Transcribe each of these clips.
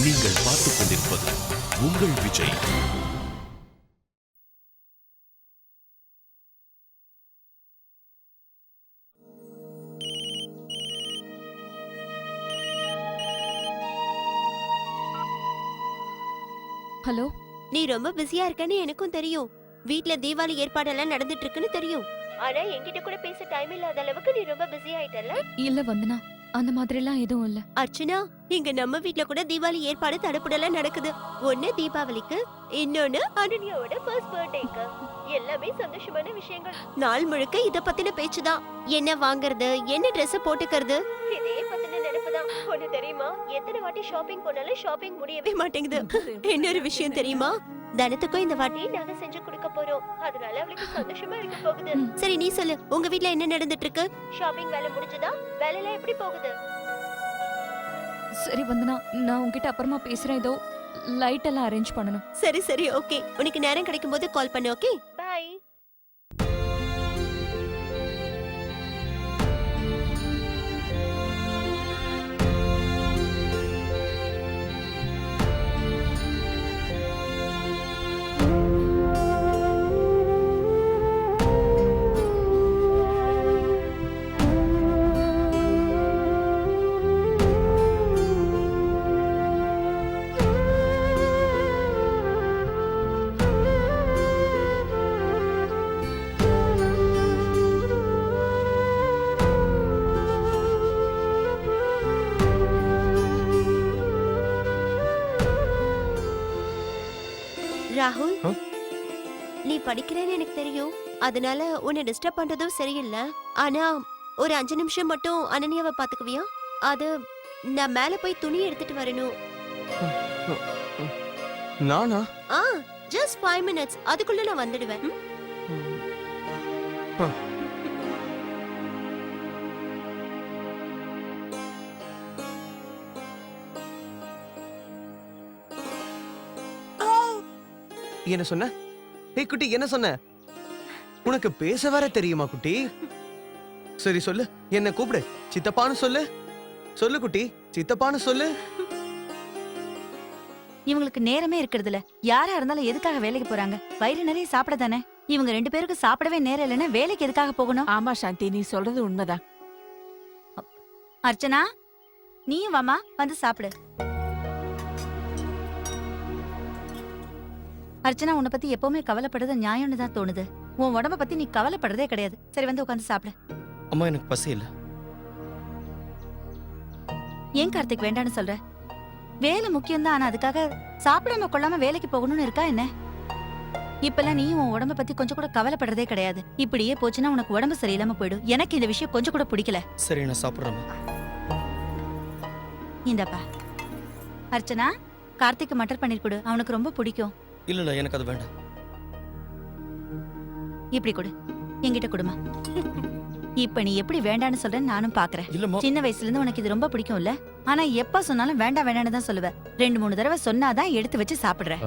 நீங்கள் பார்த்துக் கொண்டிருப்பது உங்கள் விஜய். ஹலோ. நீ ரொம்ப பிஸியா இருக்கன்னு எனக்கும் தெரியும். வீட்ல தீபாவளி ஏற்பாடெல்லாம் நடந்துட்டு இருக்குன்னு தெரியும். ஆனா என்கிட்ட கூட பேச டைம் இல்லாத அளவுக்கு நீ ரொம்ப பிஸி ஆயிட்டல. இல்ல வந்தனா, அந்த மாதிரிலாம் எதுவும் இல்ல. அர்ச்சனா, இங்க நம்ம வீட்ல கூட தீபாவளி ஏற்பாடு தடுப்புடலாம் நடக்குது. ஒன்னு தீபாவளிக்கு, இன்னொன்னு அனன்யாவோட ஃபர்ஸ்ட் பர்த்டேக்கு. எல்லாமே சந்தோஷமான விஷயங்கள். நாள் முழுக்க இத பத்தின பேச்சுதான். என்ன வாங்குறது, என்ன Dress போட்டுக்கிறது, இதே பத்தின நினைப்புதான். ஒண்ணு தெரியுமா, எத்தனை வாட்டி ஷாப்பிங் போனாலும் ஷாப்பிங் முடியவே மாட்டேங்குது. இன்னொரு விஷயம் தெரியுமா, தனத்துக்கும் இந்த வாட்டி நாங்க செஞ்சு கொடுக்க போறோம். அதனால அவளுக்கு சந்தோஷமா இருக்க போகுது. சரி நீ சொல்லு, உங்க வீட்ல என்ன நடந்துட்டு இருக்கு? ஷாப்பிங் வேலை முடிஞ்சதா? வேலையெல்லாம் எப்படி போகுது? சரி வந்தனா, நான் உன்கிட்ட அப்புறமா பேசுறேன். ஏதோ லைட் எல்லாம் அரேஞ்ச் பண்ணனும். சரி சரி ஓகே, உனக்கு நேரம் கிடைக்கும் போது கால் பண்ணு. Okay bye. ராகுல், நீ படிக்கிறேன்னு எனக்கு தெரியும். அதனால உன்னை டிஸ்டர்ப் பண்றதும் சரியில்லை. ஆனா ஒரு 5 நிமிஷம் மட்டும் அனன்யாவை பாத்துக்குவியா? அது நான் மேல போய் துணி எடுத்துட்டு வரணும். நானா? just 5 minutes. அதுக்குள்ள நான் வந்துடுவேன். என்ன சொன்ன? ஏய் குட்டி, என்ன சொன்ன? உனக்கு பேச வேற தெரியுமா குட்டி? சரி சொல்லு, என்ன கூப்பிடு. சித்தப்பான்னு சொல்லு. சொல்லு குட்டி, சித்தப்பான்னு சொல்லு. இவங்களுக்கு நேரமே இருக்கிறது இல்ல. யாரா இருந்தாலும் எதுக்காக வேலைக்கு போறாங்க? வயிறு நிறைய சாப்பிட தானே. இவங்க 2 பேருக்கு சாப்பிடவே நேரம் இல்லைன்னா வேலைக்கு எதுக்காக போகணும்? ஆமா சாந்தி, நீ சொல்றது உண்மைதான். அர்ச்சனா, நீயும் வாமா, வந்து சாப்பிடு. அர்ச்சனா, உன்னை பத்தி எப்பவுமே கவலைப்படுறது நியாயம்னு தான் தோணுது. உன் உடம்ப பத்தி நீ கவலைப்படுறதே கிடையாது. சரி வந்து உட்காந்து சாப்பிடு. அம்மா, எனக்கு பசி இல்ல. ஏன் கார்த்திக் வேண்டான்னு சொல்ற? வேலை முக்கியம் தான். ஆனா அதுக்காக சாப்பிடாம கொள்ளாம வேலைக்கு போகணும்னு இருக்கா என்ன? இப்பெல்லாம் நீ உன் உடம்ப பத்தி கொஞ்சம் கூட கவலைப்படுறதே கிடையாது. இப்படியே போச்சுன்னா உனக்கு உடம்பு சரியில்லாம போயிடும். எனக்கு இந்த விஷயம் கொஞ்சம் கூட பிடிக்கல. சரி, நான் சாப்பிடுறேன். இந்தப்பா. அர்ச்சனா, கார்த்திக் மட்டர் பன்னீர் கொடு, அவனுக்கு ரொம்ப பிடிக்கும். இல்ல, எனக்கு அது வேண்டாம். இப்படி கொடு, என்கிட்ட கொடுமா. இப்ப நீ எப்படி வேண்டான்னு சொல்றேன்னு நானும் பாக்குறேன். சின்ன வயசுல இருந்து உனக்கு இது ரொம்ப பிடிக்கும்ல. ஆனா எப்ப சொன்னாலும் வேண்டாம் வேண்டான்னு தான் சொல்லுவ. 2-3 தடவை சொன்னாதான் எடுத்து வச்சு சாப்பிடுற.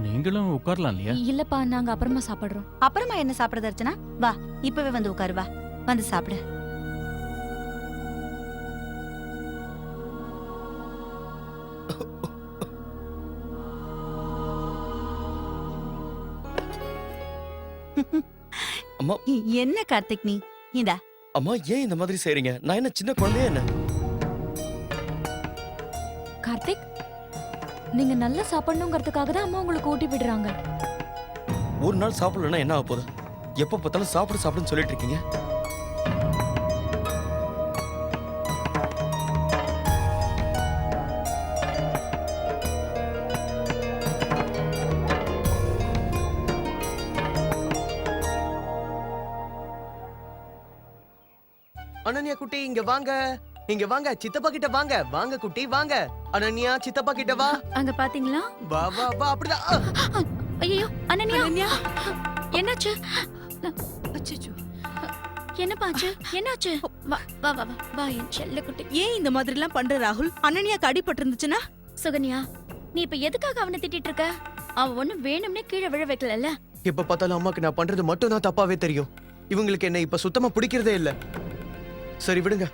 நீங்களும் உட்காரலாம் இல்லையா? இல்லப்பா, நாங்க அப்புறமா சாப்பிடுறோம். அப்புறமா என்ன சாப்பிடுறது அர்ச்சனா? வா, இப்பவே வந்து உட்காரு. வா, வந்து சாப்பிடு. அம்மா, என்ன கார்த்திக் நீ? இந்தா. அம்மா, ஏன் இந்த மாதிரி செய்றீங்க? நான் என்ன சின்ன குழந்தையா என்ன? கார்த்திக், நீங்க நல்லா சாப்பிடணுங்கிறதுக்காக தான் அம்மா உங்களுக்கு ஊட்டி விடுறாங்க. ஒரு நாள் சாப்பிடலன்னா என்ன ஆக போகுது? எப்ப பார்த்தாலும் சாப்பிடு சாப்பிடுன்னு சொல்லிட்டு இருக்கீங்க. அனன்யா குட்டி, இங்க வாங்க. இங்க வாங்க, சித்தப்பா கிட்ட வாங்க. வாங்க குட்டி, வாங்க. அனன்யா, சித்தப்பா கிட்ட வா. அங்க பாத்தீங்களா? வா வா வா, அப்படிதான். ஐயோ, அனன்யா, என்னாச்சு? அச்சச்சோ, என்னப்பாச்சு? என்னாச்சு? வா வா வா வா என் செல்ல குட்டி. ஏன் இந்த மாதிரி எல்லாம் பண்ற ராகுல்? அனன்யாக்கு அடிபட்டு இருந்துச்சுன்னா? சுகன்யா, நீ இப்ப எதுக்காக அவனை திட்டிட்டு இருக்க? அவ ஒண்ணு வேணும்னே கீழே விழ வைக்கல. எப்ப பார்த்தாலும் அம்மாக்கு நான் பண்றது மட்டும் தான் தப்பாவே தெரியும். இவங்களுக்கு என்ன இப்ப சுத்தமா பிடிக்கிறதே இல்ல. சரி விடுங்க,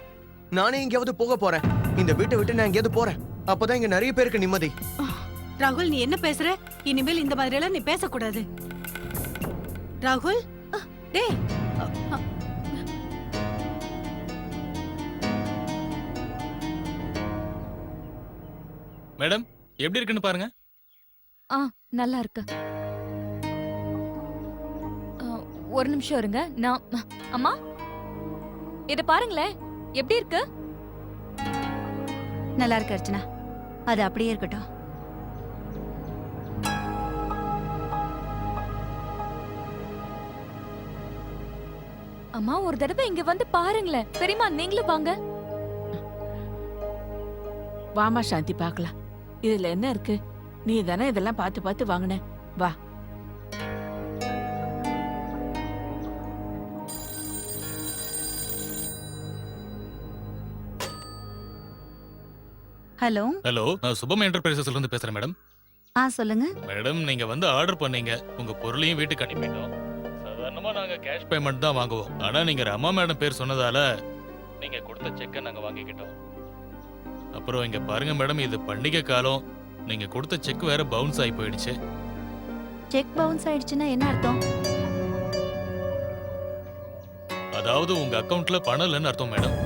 நானே எங்கேயாவது போக போறேன். இந்த வீட்டை விட்டு நான் எங்கேயாவது போறேன். அப்பதான் இங்க நிறைய பேருக்கு நிம்மதி. ராகுல் நீ என்ன பேசுற? இனிமேல் இந்த மாதிரி எல்லாம் நீ பேசக்கூடாது. ராகுல் டேய் மேடம் எப்படி இருக்குன்னு பாருங்க. நல்லா இருக்கு. ஒரு நிமிஷம் இருங்க. நான் அம்மா இத பாருங்களேன், எப்படி இருக்கு? நல்லா இருக்கு அர்ச்சனா, அது அப்படியே இருக்கட்டும். அம்மா ஒரு தடவை இங்க வந்து பாருங்களேன். பெரியம்மா நீங்களும் வாங்க. வாமா சாந்தி பார்க்கலாம். இதுல என்ன இருக்கு? நீ தானே இதெல்லாம் பார்த்து பார்த்து வாங்கின. வா. ஹலோ. ஹலோ, நான் சுபம் என்டர்பிரைசஸ்ல இருந்து பேசுறேன் மேடம். சொல்லுங்க. மேடம் நீங்க வந்து ஆர்டர் பண்ணீங்க, உங்க பொருளையும் வீட்டுக்கு அனுப்பிட்டோம். சாதாரணமா நாங்க கேஷ் பேமெண்ட் தான் வாங்குவோம். ஆனா நீங்க ரமா மேடம் பேர் சொன்னதால நீங்க கொடுத்த செக்கை நாங்க வாங்கிக்கிட்டோம். அப்புறம் இங்க பாருங்க மேடம், இது பண்டிகை காலம். நீங்க கொடுத்த செக் வேற பவுன்ஸ் ஆகி போயிடுச்சு. செக் பவுன்ஸ் ஆயிடுச்சுன்னா என்ன அர்த்தம்? அதாவது உங்க அக்கவுண்ட்ல பணம் இல்லைன்னு அர்த்தம் மேடம்.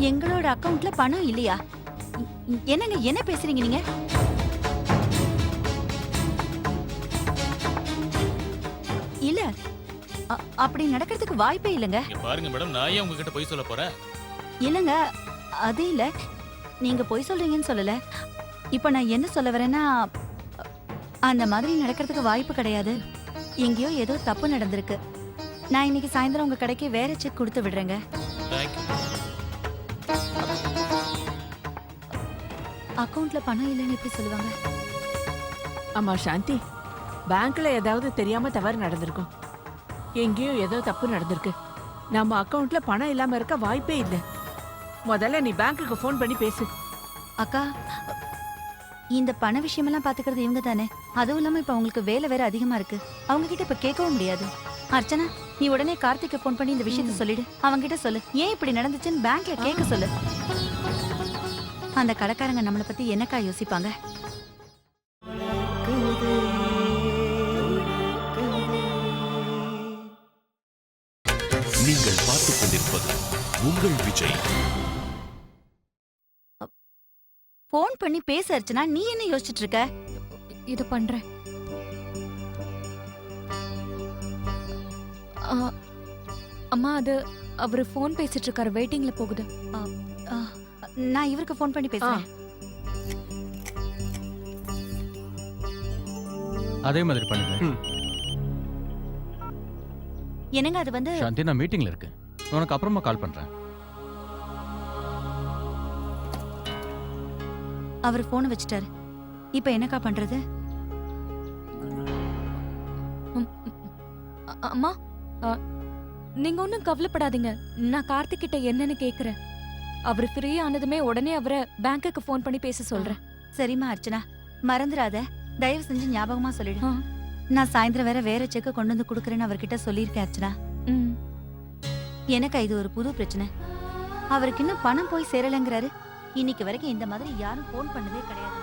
எங்களோட அக்கவுண்ட்ல பணம் இல்லையா? என்னங்க என்ன பேசுறீங்க நீங்க? இல்ல, அப்படி நடக்கிறதுக்கு வாய்ப்பே இல்லைங்க. இங்க பாருங்க மேடம், நான் ஏன் உங்ககிட்ட போய் சொல்ல போறேன்? இல்லங்க, அது இல்ல. நீங்க பொய் சொல்றீங்கன்னு சொல்லல. இப்ப நான் என்ன சொல்ல வரேன்னா, அந்த மாதிரி நடக்கிறதுக்கு வாய்ப்பு கிடையாது. எங்கேயோ ஏதோ தப்பு நடந்திருக்கு. நான் இன்னைக்கு சாயந்தரம் உங்க கடைக்கு வேற செக் கொடுத்து விடுறேங்க. தேங்க்யூ. அக்கவுண்ட்ல பணம் இல்லைன்னு எப்படி சொல்லுவாங்க? ஆமா சாந்தி, பேங்க்ல ஏதாவது தெரியாம தவறு நடந்திருக்கும். எங்கேயோ ஏதோ தப்பு நடந்திருக்கு. நம்ம அக்கவுண்ட்ல பணம் இல்லாம இருக்க வாய்ப்பே இல்லை. முதல்ல நீ பேங்க்குக்கு ஃபோன் பண்ணி பேசு. அக்கா, இந்த பண விஷயமெல்லாம் பாத்துக்கிறது இவங்க தானே. அதுவும் இல்லாம இப்ப அவங்களுக்கு வேலை வேற அதிகமா இருக்கு. அவங்க கிட்ட இப்ப கேட்கவும் முடியாது. அர்ச்சனா, நீ உடனே கார்த்திக்கு ஃபோன் பண்ணி இந்த விஷயத்த சொல்லிடு. அவங்க கிட்ட சொல்லு, ஏன் இப்படி நடந்துச்சுன்னு பேங்க்ல கேட்க சொல்லு. அந்த கடைக்காரங்க நம்மளை பத்தி என்னக்கா யோசிப்பாங்க? நீங்கள் பார்த்துக் கொண்டிருப்பது உங்கள் விஜய். ஃபோன் பண்ணி பேச அர்ச்சனா, நீ என்ன யோசிச்சுட்டு இருக்க? இது பண்றேன். அம்மா அது அவரு ஃபோன் பேசிட்டு இருக்காரு, வெயிட்டிங்ல போகுது. நான் இவருக்கு ஃபோன் பண்ணி பேசுறேன். அதே மாதிரி பண்ணுங்க. என்னங்க அது வந்து சாந்தி, நான் மீட்டிங்ல இருக்கு. உனக்கு அப்புறமா கால் பண்றேன். அவர் போனை வச்சுட்டாரு. இப்ப என்னக்கா பண்றது? அம்மா நீங்க ஒன்னும் கவலைப்படாதீங்க. நான் கார்த்திக் கிட்ட என்னன்னு கேக்குறேன். அவர் ஃப்ரீ ஆனதுமே உடனே அவரை பேங்க்குக்கு ஃபோன் பண்ணி பேச சொல்றேன். சரிம்மா அர்ச்சனா, மறந்துடாத. தயவு செஞ்சு ஞாபகமா சொல்லிடு. ஆ. நான் சாயந்தரம் வேற செக்க கொண்டு வந்து குடுக்கறேன்னு அவர்கிட்ட சொல்லியிருக்கேன் அர்ச்சனா. ம். எனக்கா இது ஒரு புது பிரச்சனை. அவருக்கு இன்னும் பணம் போய் சேரலங்கிறாரு. இன்னைக்கு வரைக்கும் இந்த மாதிரி யாரும் ஃபோன் பண்ணதே கிடையாது.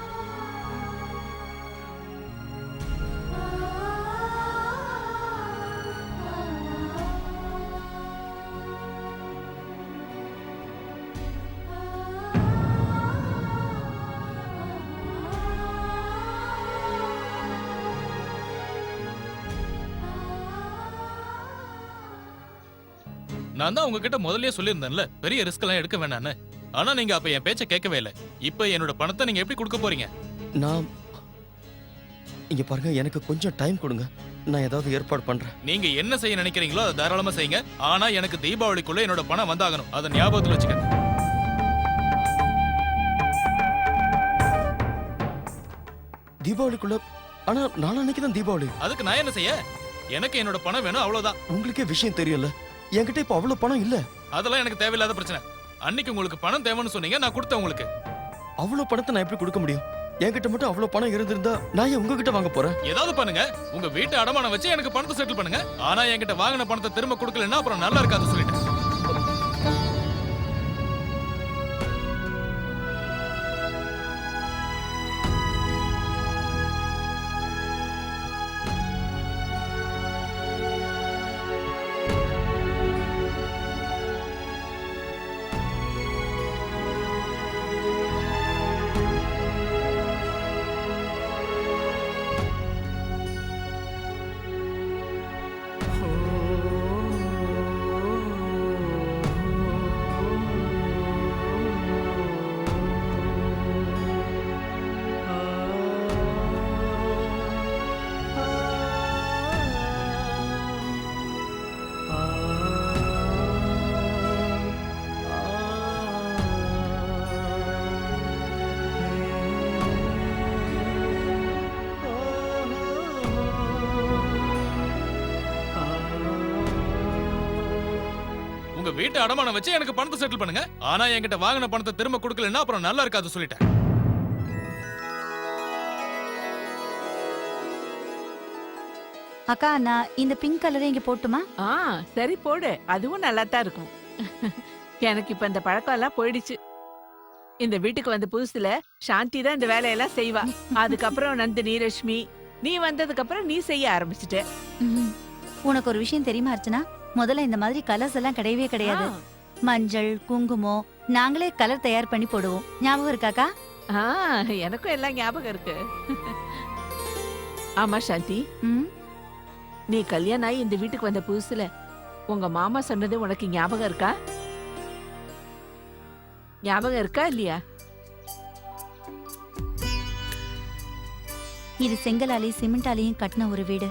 நான் தான் உங்ககிட்ட முதல்லயே சொல்லியிருந்தேன்ல, பெரிய ரிஸ்க் எல்லாம் எடுக்க வேண்டான்னு. ஆனா நீங்க அப்ப என் பேச்ச கேட்கவே இல்லை. இப்ப என்னோட பணத்தை நீங்க எப்படி கொடுக்க போறீங்க? நான் இங்க பாருங்க, எனக்கு கொஞ்சம் டைம் கொடுங்க. நான் ஏதாவது ஏற்பாடு பண்றேன். நீங்க என்ன செய்ய நினைக்கிறீங்களோ அதை தாராளமா செய்யுங்க. ஆனா எனக்கு தீபாவளிக்குள்ள என்னோட பணம் வந்தாகணும். அதை ஞாபகத்துல வச்சுக்கங்க. தீபாவளிக்குள்ள? ஆனா நாளைக்கு தான் தீபாவளி. அதுக்கு நான் என்ன செய்ய? எனக்கு என்னோட பணம் வேணும், அவ்வளவுதான். உங்களுக்கே விஷயம் தெரியல, என்கிட்ட இப்ப அவ்வளவு பணம் இல்ல. அதெல்லாம் எனக்கு தேவையில்லாத பிரச்சனை. அன்னைக்கு உங்களுக்கு பணம் தேவைன்னு சொன்னீங்க, நான் கொடுத்தேன் உங்களுக்கு. அவ்வளவு பணத்தை நான் எப்படி கொடுக்க முடியும்? என்கிட்ட மட்டும் அவ்வளவு பணம் இருந்திருந்தா நான் ஏன் உங்ககிட்ட வாங்க போறேன்? ஏதாவது பண்ணுங்க, உங்க வீட்டை அடமானம் வச்சு எனக்கு பணத்தை செட்டில் பண்ணுங்க. ஆனா என்கிட்ட வாங்கின பணத்தை திரும்ப கொடுக்கலன்னா அப்புறம் நல்லா இருக்காது சொல்லிட்டேன். உங்க வீட்டு அடமானம் வச்சு எனக்கு பணத்தை செட்டில் பண்ணுங்க. ஆனா என்கிட்ட வாங்கின பணத்தை திரும்ப கொடுக்கலன்னா அப்புறம் நல்லா இருக்காது சொல்லிட்டேன். அக்கா நான் இந்த பிங்க் கலரை இங்க போட்டுமா? சரி போடு, அதுவும் நல்லா தான் இருக்கும். எனக்கு இப்ப இந்த பழக்கம் எல்லாம் போயிடுச்சு. இந்த வீட்டுக்கு வந்த புதுசுல சாந்தி தான் இந்த வேலையெல்லாம் செய்வா. அதுக்கப்புறம் நந்தினி, ரஷ்மி, நீ வந்ததுக்கு அப்புறம் நீ செய்ய ஆரம்பிச்சிட்ட. ம். உனக்கு ஒரு விஷயம் தெரியுமா அர்ச்சனா? முதல்ல இந்த மாதிரி கலர்ஸ் எல்லாம் கிடையவே கிடையாது. மஞ்சள், குங்குமம் நாங்களே கலர் தயார் பண்ணி போடுவோம். ஞாபகம் இருக்காக்கா? எனக்கும் எல்லாம் ஞாபகம் இருக்கு. ஆமா சாந்தி, ம். நீ கல்யாணம் ஆகி இந்த வீட்டுக்கு வந்த புதுசுல உங்க மாமா சொன்னது உனக்கு ஞாபகம் இருக்கா? ஞாபகம் இருக்கா இல்லையா? இது செங்கலாலையும் சிமெண்டாலையும் கட்டின ஒரு வீடு.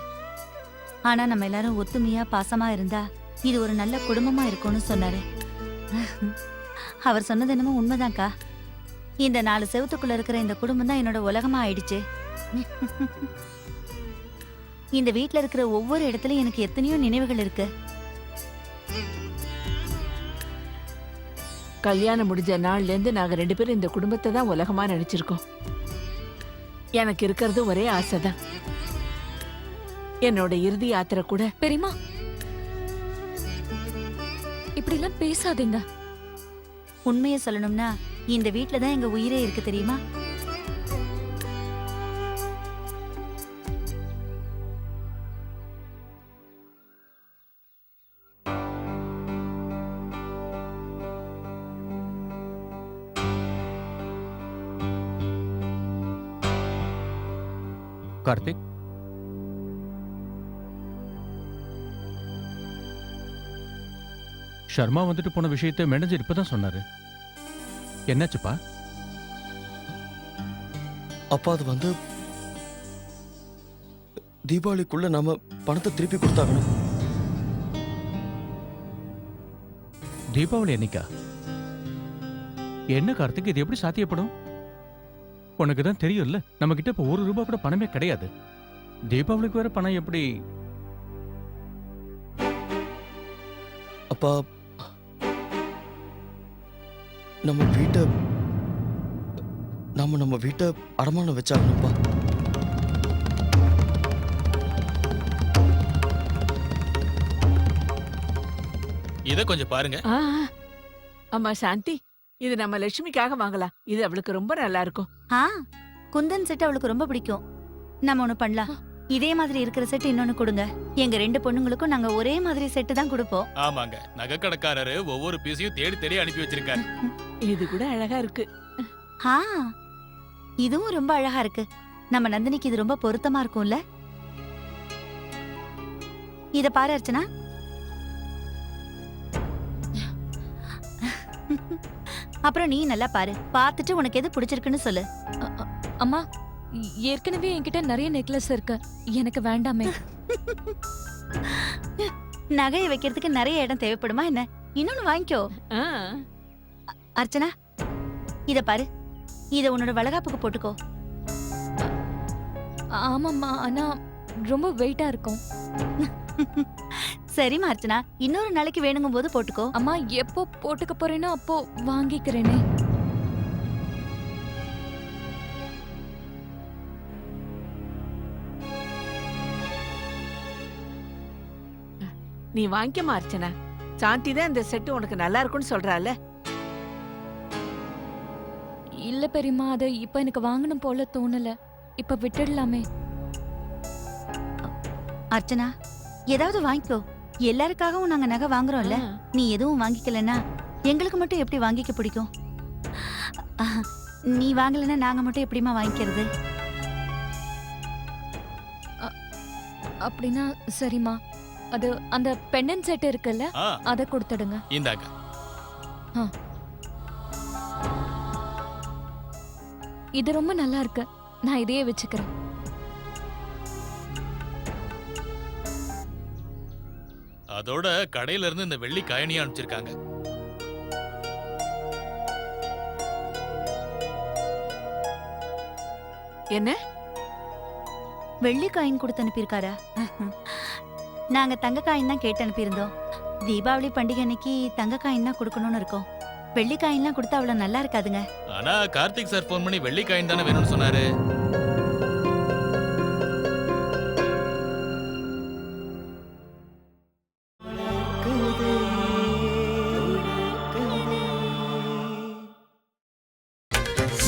ஆனா நம்ம எல்லாரும் ஒத்துமையா பாசமா இருந்தா இது ஒரு நல்ல குடும்பமா இருக்கும்னு சொன்னாரு. அவர் சொன்னது என்னமோ உண்மைதான்க்கா. இந்த 4 செவத்துக்குள்ள இருக்கிற இந்த குடும்பம் தான் என்னோட உலகமா ஆயிடுச்சு. இந்த வீட்ல இருக்கிற ஒவ்வொரு இடத்துலயும் எனக்கு எத்தனையோ நினைவுகள் இருக்கு. கல்யாணம் முடிஞ்ச நாள்ல இருந்து நாங்க 2 பேரும் இந்த குடும்பத்தை தான் உலகமா நினைச்சிருக்கோம். எனக்கு இருக்கிறது ஒரே ஆசைதான். என்னோட இறுதி யாத்திரை கூட. பெரியம்மா, இப்படி எல்லாம் பேசாதீங்க. உண்மையை சொல்லணும்னா இந்த வீட்ல தான் எங்க உயிரே இருக்கு தெரியுமா? கார்த்திக், ஷர்மா வந்துட்டு போன விஷயத்தை மேனேஜர் இப்பதான் சொன்னாரு. என்னாச்சுப்பா? அப்பா அது வந்து தீபாவளிக்குள்ள நாம பணத்தை திருப்பி கொடுத்தாகணும். தீபாவளி என்னைக்கா? என்ன கார்த்திக், இது எப்படி சாத்தியப்படும்? உனக்கு தான் தெரியும்ல, நம்ம கிட்ட இப்ப 1 ரூபாய் கூட பணமே கிடையாது. தீபாவளிக்கு வேற பணம் எப்படி? அப்பா நம்ம வீட்டை அடமானம் வச்சாகணும்ப்பா. இத கொஞ்சம் பாருங்க. அம்மா சாந்தி, இது நம்ம லட்சுமிக்காக வாங்கலாம். இது அவளுக்கு ரொம்ப நல்லா இருக்கும். குந்தன் செட் அவளுக்கு ரொம்ப பிடிக்கும். நம்ம ஒண்ணு பண்ணலாம். இதே மாதிரி இருக்கிற செட் இன்னொன்னு கொடுங்க. எங்க 2 பொண்ணுங்களுக்கும் நாங்க ஒரே மாதிரி செட்டு தான் கொடுப்போம். ஆமாங்க, நகைக்கடைக்காரரு ஒவ்வொரு பீஸையும் தேடி தேடி அனுப்பி வச்சிருக்காரு. இது கூட அழகா இருக்கு. இதுவும் ரொம்ப அழகா இருக்கு. நம்ம நந்தினிக்கு இது ரொம்ப பொருத்தமா இருக்கும்ல? இத பாரு அர்ச்சனா. அப்புறம் நீ நல்லா பாரு. பார்த்துட்டு உனக்கு எது பிடிச்சிருக்குன்னு சொல்லு. அம்மா, ஏற்கனவே என்கிட்ட நிறைய நெக்லஸ் இருக்கு, எனக்கு வேண்டாமே. நகையை வைக்கிறதுக்கு நிறைய இடம் தேவைப்படுமா என்ன? இன்னொன்னு வாங்கிக்கோ. அர்ச்சனா, இத பாரு. இத உன்னோட வளகாப்புக்கு போட்டுக்கோ. ஆமாம்மா, ஆனா ரொம்ப வெயிட்டா இருக்கும். சரிம்மா அர்ச்சனா, இன்னொரு நாளைக்கு வேணுங்கும் போது போட்டுக்கோ. அம்மா, எப்போ போட்டுக்க போறேனோ அப்போ வாங்கிக்கிறேனே. நீ வாங்கிக்கமா அர்ச்சனா. சாந்தி தான் இந்த செட்டு உனக்கு நல்லா இருக்கும்னு சொல்றால. இல்ல பெரியம்மா, அது இப்ப எனக்கு வாங்கணும் போல தோணல. இப்ப விட்டுடலாமே. அர்ச்சனா, ஏதாவது வாங்கிக்கோ. எல்லாருக்காகவும் நாங்க நகை வாங்குறோம்ல. நீ எதுவும் வாங்கிக்கலன்னா எங்களுக்கு மட்டும் எப்படி வாங்கிக்க பிடிக்கும்? நீ வாங்கலன்னா நாங்க மட்டும் எப்படிமா வாங்கிக்கிறது? அப்படின்னா சரிம்மா. அது அந்த பெண்டன் செட் இருக்குல்ல, அத கொடுத்துடுங்க. இந்தாங்க. இது ரொம்ப நல்லா இருக்கு, நான் இதையே வச்சுக்கிறேன். அதோட கடையில இருந்து இந்த வெள்ளி காயணியா அனுப்பிச்சிருக்காங்க. என்ன வெள்ளி காயின் கொடுத்து அனுப்பியிருக்காரா? நாங்க தங்க காயின் தான் கேட்டு அனுப்பியிருந்தோம். தீபாவளி பண்டிகை அன்னைக்கு தங்க காயின் தான் கொடுக்கணும்னு இருக்கோம். வெள்ளி காயின்லாம் கொடுத்தா அவ்வளவு நல்லா இருக்காதுங்க. ஆனா கார்த்திக் சார் ஃபோன் பண்ணி வெள்ளி காயின் தானே வேணும்னு சொன்னாரு.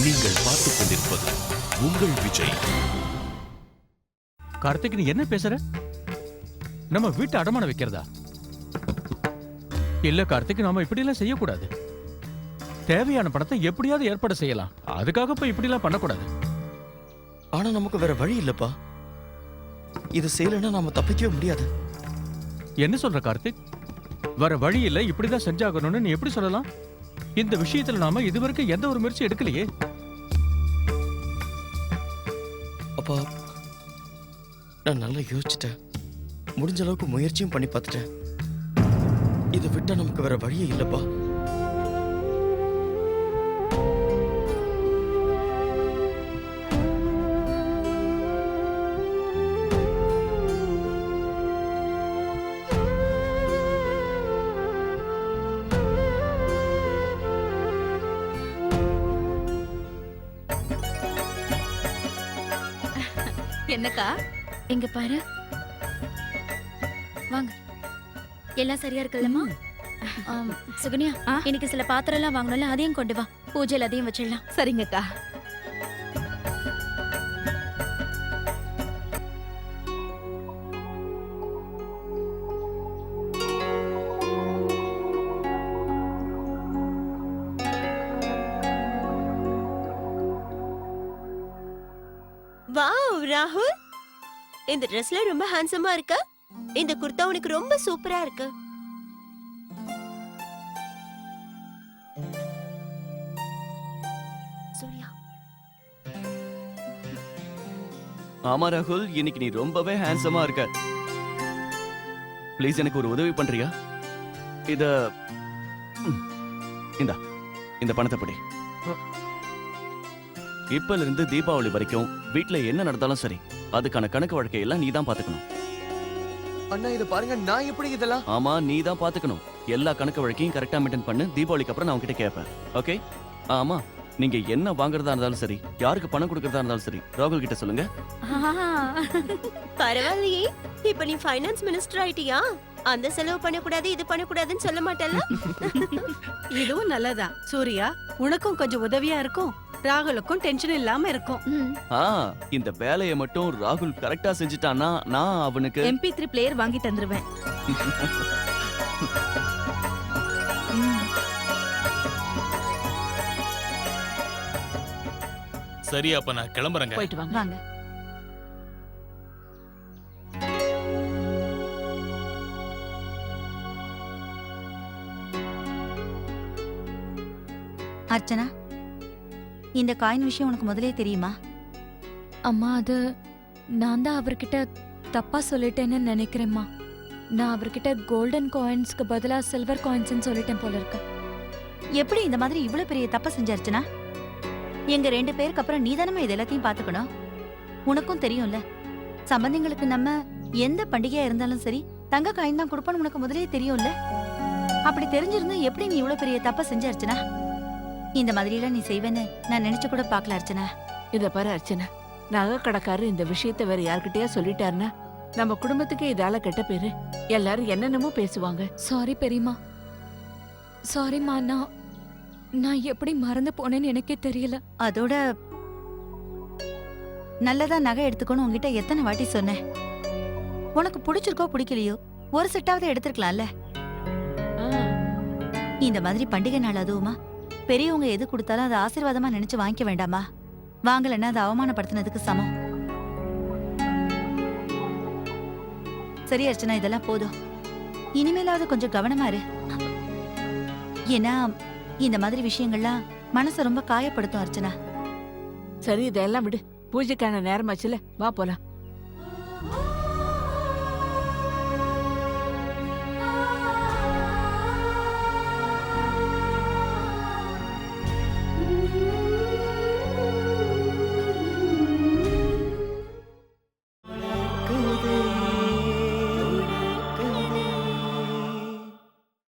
நீங்கள் பார்த்துக் கொண்டிருப்பது உங்கள் விஜய். கார்த்திக் நீ என்ன பேசுற? நம்ம வீட்டை அடமான வைக்கிறதா? இல்ல கார்த்திக், நாம இப்படி எல்லாம் செய்யக்கூடாது. தேவையான பணத்தை எப்படியாவது ஏற்பாடு செய்யலாம். அதுக்காக போய் இப்படி எல்லாம் பண்ணக்கூடாது. ஆனா நமக்கு வேற வழி இல்லப்பா. இது செய்யலைன்னா நாம தப்பிக்கவே முடியாது. என்ன சொல்ற கார்த்திக்? வர வழி இல்ல, இப்படிதான் செஞ்சாகணும்னு நீ எப்படி சொல்லலாம்? இந்த விஷயத்துல நாம இதுவரைக்கும் எந்த ஒரு முயற்சி எடுக்கலையே. அப்பா, நான் நல்லா யோசிச்சிட்டேன். முடிஞ்ச அளவுக்கு முயற்சியும் பண்ணி பார்த்துட்டேன். இதை விட்டா நமக்கு வேற வழியே இல்லப்பா. என்னக்கா? இங்க பாரு, வாங்க. எல்லாம் சரியா இருக்குல்லம்மா? சுகன்யா, இன்னைக்கு சில பாத்திரம் எல்லாம் வாங்கணும்ல, அதையும் கொண்டு வா. பூஜையில அதையும் வச்சிடலாம். சரிங்கக்கா. வாவ் ராகுல், இந்த ட்ரெஸ்ல ரொம்ப ஹேண்ட்ஸமா இருக்க. இந்த குர்தா உனக்கு ரொம்ப சூப்பரா இருக்கு. சூர்யா, ஆமா ராகுல், இன்னைக்கு நீ ரொம்பவே ஹேண்ட்ஸமா இருக்க. ப்ளீஸ் எனக்கு ஒரு உதவி பண்றியா? இத இந்த பணத்தை படி. இப்பல இருந்து தீபாவளி வரைக்கும் வீட்ல என்ன நடந்தாலும் சரி, அதுக்கான கணக்கு வழக்கை எல்லாம் நீ தான் பாத்துக்கணும். அண்ணா இத பாருங்க, நான் எப்படி இதெல்லாம்? ஆமா, நீ தான் பாத்துக்கணும். எல்லா கணக்கு வழக்கையும் கரெக்டா மெயின்டைன் பண்ணு. தீபாவளிக்கு அப்புறம் நான் உன்கிட்ட கேட்பேன். ஓகே? ஆமா, நீங்க என்ன வாங்குறதா இருந்தாலும் சரி, யாருக்கு பணம் கொடுக்கறதா இருந்தாலும் சரி, ராகுல் கிட்ட சொல்லுங்க. பரவாயில்லையே, இப்ப நீ ஃபைனான்ஸ் மினிஸ்டர் ஆயிட்டியா? அந்த செலவு பண்ணக்கூடாது, இது பண்ணக்கூடாதுன்னு சொல்ல மாட்டல்ல? இதுவும் நல்லதான். சூர்யா, உனக்கும் கொஞ்சம் உதவியா இருக்கும், ராகுலுக்கும் டென்ஷன் இல்லாம இருக்கும். இந்த வேலையை மட்டும் ராகுல் கரெக்டா செஞ்சுட்டான்னா நான் அவனுக்கு MP3 பிளேயர் வாங்கி தந்துருவேன். சரி, அப்ப நான் கிளம்புறேங்க. போயிட்டு வாங்க. வாங்க. அர்ச்சனா, இந்த காயின் விஷயம் உனக்கு முதலே தெரியுமா? அம்மா, அது நான் தான் அவர்கிட்ட தப்பா சொல்லிட்டேன்னு நினைக்கிறேம்மா. நான் அவர்கிட்ட கோல்டன் காயின்ஸ்க்கு பதிலா சில்வர் காயின்ஸ்னு சொல்லிட்டேன் போல இருக்கு. எப்படி இந்த மாதிரி இவ்வளவு பெரிய தப்ப செஞ்ச அர்ச்சனா? எங்க 2 பேருக்கு அப்புறம் நீ தானே இது எல்லாத்தையும் பாத்துக்கணும். உனக்கும் தெரியும்ல, சம்பந்திங்களுக்கு நம்ம எந்த பண்டிகையா இருந்தாலும் சரி தங்க காயின் தான் கொடுப்போம்னு உனக்கு முதலே தெரியும்ல. அப்படி தெரிஞ்சிருந்தா எப்படி நீ இவ்வளவு பெரிய தப்ப செஞ்ச அர்ச்சனா? இந்த மாதிரி எல்லாம் நீ செய்வேன்னு நான் நினைச்சு கூட பாக்கல அர்ச்சனா. இத பாரு அர்ச்சனா, நகை கடைக்காரர் இந்த விஷயத்தை வேற யார்கிட்டயா சொல்லிட்டாருன்னா நம்ம குடும்பத்துக்கு இதால கெட்ட பேரு. எல்லாரும் என்னென்னமோ பேசுவாங்க. சாரி பெரியம்மா, சாரிம்மா. நான் எப்படி மறந்து போனேன்னு எனக்கே தெரியல. அதோட நல்லதா நகை எடுத்துக்கணும் உங்ககிட்ட எத்தனை வாட்டி சொன்னேன். உனக்கு பிடிச்சிருக்கோ பிடிக்கலையோ ஒரு செட்டாவது எடுத்திருக்கலாம்ல. இந்த மாதிரி பண்டிகை நாள் அதுவுமா பெரியவங்க எது கொடுத்தாலும் அதை ஆசீர்வாதமா நினைச்சு வாங்கிக்க வேண்டாமா? வாங்கலன்னா அதை அவமானப்படுத்தினதுக்கு சமம். சரி அர்ச்சனா, இதெல்லாம் போதும். இனிமேலாவது கொஞ்சம் கவனமா இரு. ஏன்னா இந்த மாதிரி விஷயங்கள்லாம் மனசை ரொம்ப காயப்படுத்தும் அர்ச்சனா. சரி, இதெல்லாம் விடு. பூஜைக்கான நேரமாச்சுல, வா போலாம்.